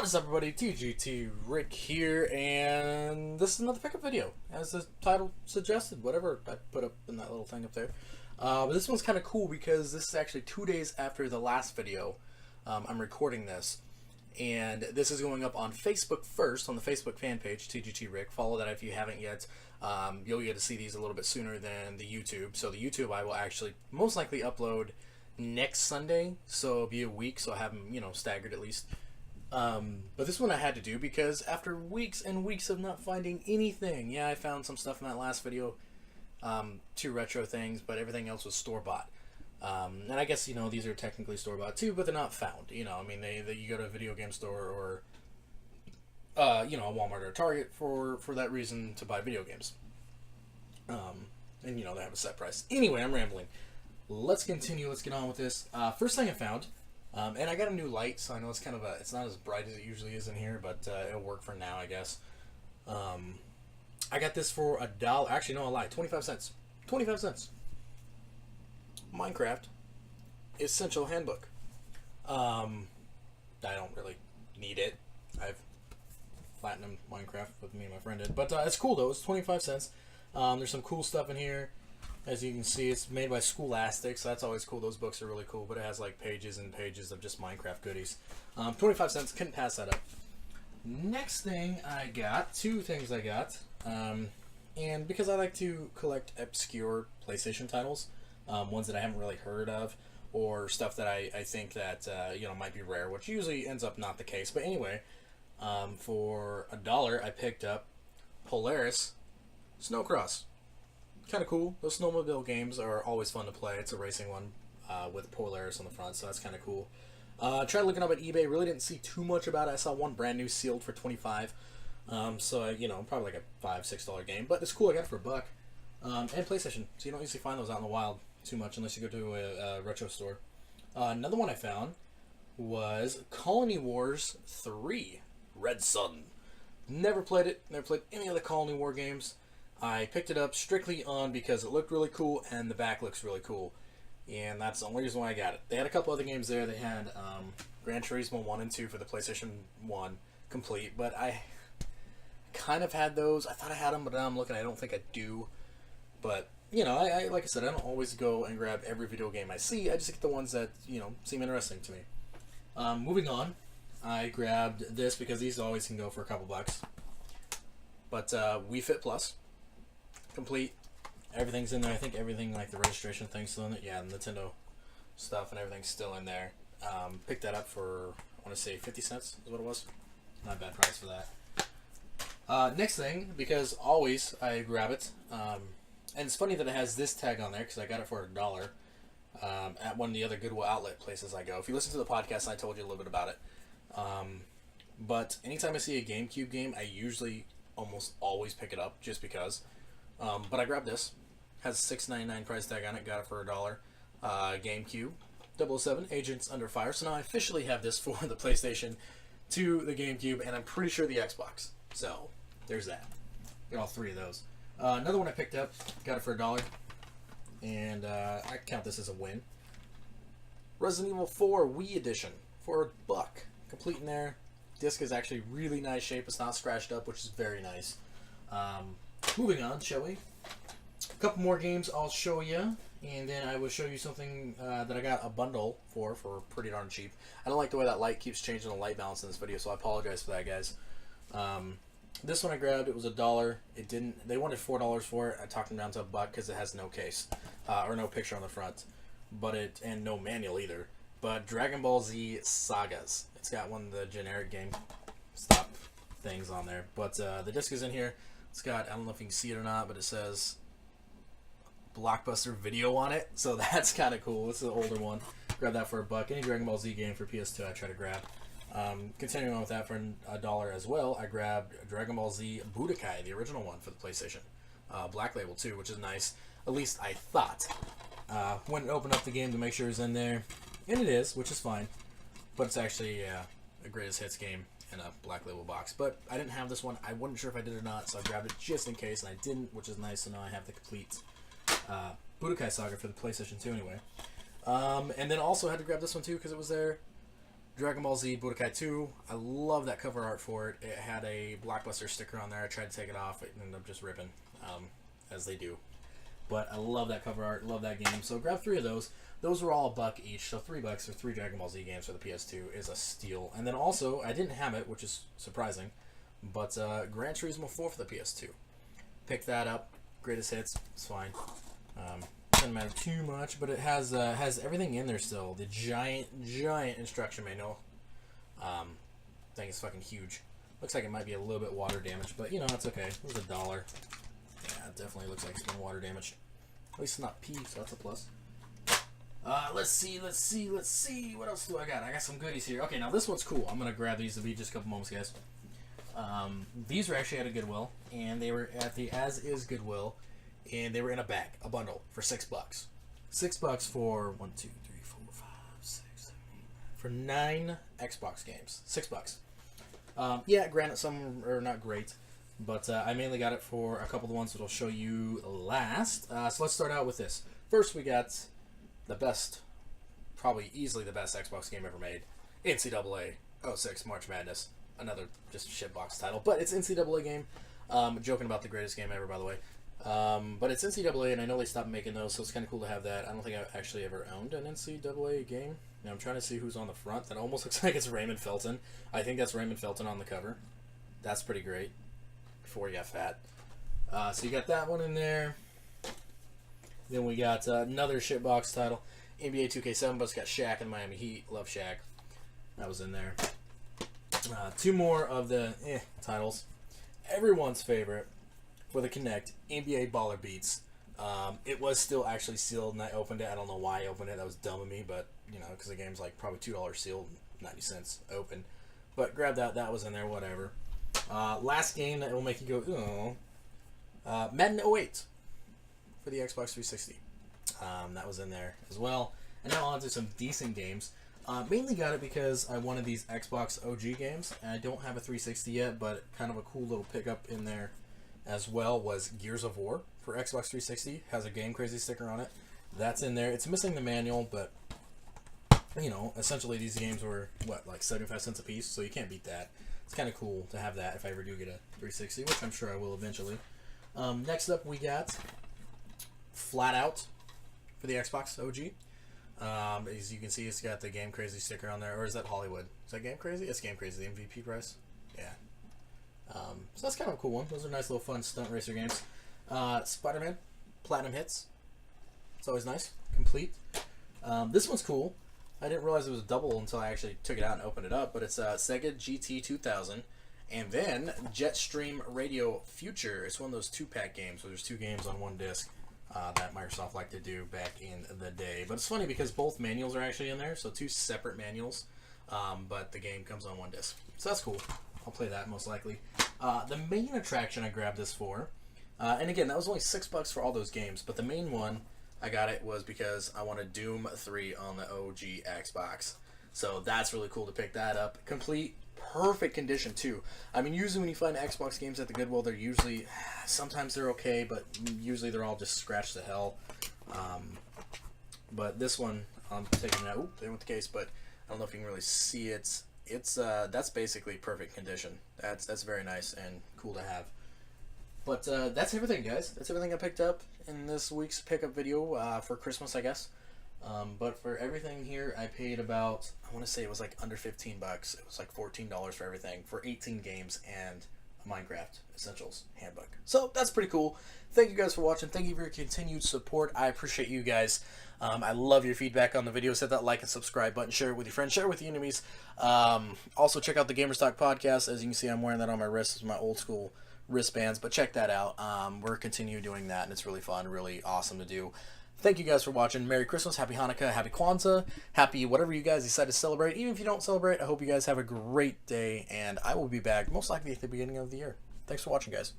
What is up, everybody? TgtRick here, and this is another pickup video, as the title suggested, whatever I put up in that little thing up there. But this one's kind of cool because this is actually 2 days after the last video. I'm recording this, and this is going up on Facebook first, on the Facebook fan page, TgtRick. Follow that if you haven't yet. You'll get to see these a little bit sooner than the YouTube. So the YouTube I will actually most likely upload next Sunday, so it'll be a week, so I have them, staggered at least. But this one I had to do because after weeks and weeks of not finding anything, yeah, I found some stuff in that last video, 2 retro things, but everything else was store-bought. And I guess, these are technically store-bought too, but they're not found, you go to a video game store or, a Walmart or a Target for that reason to buy video games. And, they have a set price. Anyway, I'm rambling. Let's continue. Let's get on with this. First thing I found, and I got a new light, so I know it's not as bright as it usually is in here, but it'll work for now, I guess. I got this for $1. Actually, no, I lied. 25 cents. 25 cents. Minecraft Essential Handbook. I don't really need it. I've platinum Minecraft with me and my friend did, but it's cool though. It's 25 cents. There's some cool stuff in here. As you can see, it's made by Scholastic, so that's always cool. Those books are really cool, but it has like pages and pages of just Minecraft goodies. 25 cents, couldn't pass that up. Next thing I got, 2 things I got, and because I like to collect obscure PlayStation titles, ones that I haven't really heard of, or stuff that I think that, might be rare, which usually ends up not the case. But anyway, for $1, I picked up Polaris Snowcross. Kind of cool. Those snowmobile games are always fun to play. It's a racing one with Polaris on the front, so that's kind of cool. Tried looking up at eBay. Really didn't see too much about it. I saw one brand new sealed for $25. So probably like a $5-6 game, but it's cool. I got it for $1. And PlayStation. So you don't usually find those out in the wild too much unless you go to a retro store. Another one I found was Colony Wars 3: Red Sun. Never played it. Never played any of the Colony War games. I picked it up strictly because it looked really cool and the back looks really cool, and that's the only reason why I got it. They had a couple other games there. They had Gran Turismo 1 and 2 for the PlayStation 1 complete, but I kind of had those. I thought I had them, but now I'm looking, I don't think I do. But, I like I said, I don't always go and grab every video game I see. I just get the ones that, seem interesting to me. Moving on, I grabbed this because these always can go for a couple bucks. But Wii Fit Plus. Complete. Everything's in there. I think everything, like the registration thing's still in it. Yeah, the Nintendo stuff and everything's still in there. Picked that up for, I want to say 50 cents is what it was. Not a bad price for that. Next thing, because always I grab it, and it's funny that it has this tag on there because I got it for $1 at one of the other Goodwill outlet places I go. If you listen to the podcast, I told you a little bit about it. But anytime I see a GameCube game, I usually almost always pick it up just because. But I grabbed this. Has a $6.99 price tag on it. Got it for $1. GameCube 007 Agents Under Fire. So now I officially have this for the PlayStation 2, the GameCube, and I'm pretty sure the Xbox. So there's that. Got all 3 of those. Another one I picked up. Got it for $1. And I count this as a win. Resident Evil 4 Wii Edition for $1. Complete in there. Disc is actually really nice shape. It's not scratched up, which is very nice. Moving on, shall we? A couple more games I'll show you, and then I will show you something that I got a bundle for pretty darn cheap. I don't like the way that light keeps changing the light balance in this video, so I apologize for that, guys. This one I grabbed, it was $1. It didn't. They wanted $4 for it. I talked them down to $1 because it has no case or no picture on the front, and no manual either. But Dragon Ball Z Sagas. It's got one of the generic game stop things on there, but the disc is in here. It's got, I don't know if you can see it or not, but it says Blockbuster Video on it, so that's kind of cool. It's an older one. Grab that for $1. Any Dragon Ball Z game for PS2 I try to grab. Continuing on with that for $1 as well, I grabbed Dragon Ball Z Budokai, the original one for the PlayStation. Black Label too, which is nice. At least I thought. Went and opened up the game to make sure it was in there, and it is, which is fine. But it's actually a greatest hits game in a Black Label box. But I didn't have this one. I wasn't sure if I did or not, so I grabbed it just in case, and I didn't, which is nice. So now I have the complete Budokai Saga for the PlayStation 2 anyway. And then also had to grab this one too because it was there. Dragon Ball Z Budokai 2. I love that cover art for it. It had a Blockbuster sticker on there. I tried to take it off. It ended up just ripping, as they do. But I love that cover art. Love that game. So grab 3 of those. Those were all $1 each. So $3 for 3 Dragon Ball Z games for the PS2 is a steal. And then also, I didn't have it, which is surprising, but Gran Turismo 4 for the PS2. Picked that up. Greatest hits. It's fine. Doesn't matter too much, but it has everything in there still. The giant instruction manual. Thing is fucking huge. Looks like it might be a little bit water damaged, but you know, it's okay. It was $1. Yeah, it definitely looks like it's been water damaged. At least it's not pee, so that's a plus. Let's see. What else do I got? I got some goodies here. Okay, now this one's cool. I'm gonna grab these. It'll be just a couple moments, guys. These were actually at a Goodwill, and they were at the As Is Goodwill, and they were in a bag, a bundle, for $6. $6 for 1, 2, 3, 4, 5, 6, 7, 8, for 9 Xbox games. $6. Yeah, granted, some are not great, but I mainly got it for a couple of the ones that I'll show you last. So let's start out with this. First, we got the best, probably easily the best Xbox game ever made, NCAA 06 March Madness. Another just shitbox title, but it's NCAA game. Joking about the greatest game ever, by the way. But it's NCAA, and I know they stopped making those, so it's kind of cool to have that. I don't think I've actually ever owned an NCAA game. Now, I'm trying to see who's on the front. That almost looks like it's Raymond Felton. I think that's Raymond Felton on the cover. That's pretty great. Before he got fat. So you got that one in there. Then we got another shitbox title, NBA 2K7, but it's got Shaq and Miami Heat. Love Shaq. That was in there. 2 more of the titles. Everyone's favorite for the Kinect, NBA Baller Beats. It was still actually sealed, and I opened it. I don't know why I opened it. That was dumb of me, but, you know, because the game's like probably $2 sealed, 90 cents open. But grab that. That was in there, whatever. Last game that will make you go, oh. Madden 08 for the Xbox 360. That was in there as well. And now on to some decent games. Mainly got it because I wanted these Xbox OG games, and I don't have a 360 yet, but kind of a cool little pickup in there as well was Gears of War for Xbox 360. Has a Game Crazy sticker on it. That's in there. It's missing the manual, but, you know, essentially these games were, what, like 75 cents a piece, so you can't beat that. It's kind of cool to have that if I ever do get a 360, which I'm sure I will eventually. Next up, we got Flat Out for the Xbox OG. As you can see, it's got the Game Crazy sticker on there. Or is that Hollywood? Is that Game Crazy? It's Game Crazy, the MVP price. Yeah. So that's kind of a cool one. Those are nice little fun stunt racer games. Spider-Man Platinum Hits. It's always nice. Complete. This one's cool. I didn't realize it was a double until I actually took it out and opened it up. But it's Sega GT 2000. And then Jetstream Radio Future. It's one of those 2-pack games where there's 2 games on one disc. That Microsoft liked to do back in the day. But it's funny because both manuals are actually in there, so 2 separate manuals, but the game comes on one disc. So that's cool. I'll play that most likely. The main attraction I grabbed this for, and again, that was only $6 for all those games, but the main one I got it was because I wanted Doom 3 on the OG Xbox. So that's really cool to pick that up. Complete, perfect condition too. I mean, usually when you find Xbox games at the Goodwill, they're usually, sometimes they're okay, but usually they're all just scratched to hell. But this one, I'm taking it out. Oop, there went the case, but I don't know if you can really see it. It's that's basically perfect condition. That's very nice and cool to have. But that's everything, guys. That's everything I picked up in this week's pickup video for Christmas, I guess. But for everything here, I paid about, I want to say it was like under $15. It was like $14 for everything, for 18 games and a Minecraft Essentials handbook. So that's pretty cool. Thank you guys for watching. Thank you for your continued support. I appreciate you guys. I love your feedback on the videos. Hit that like and subscribe button. Share it with your friends. Share it with your enemies. Also, check out the Gamerstock podcast. As you can see, I'm wearing that on my wrist. It's my old school wristbands, but check that out. We're continue doing that, and it's really fun, really awesome to do. Thank you guys for watching. Merry Christmas, Happy Hanukkah, Happy Kwanzaa, Happy whatever you guys decide to celebrate. Even if you don't celebrate, I hope you guys have a great day, and I will be back most likely at the beginning of the year. Thanks for watching, guys.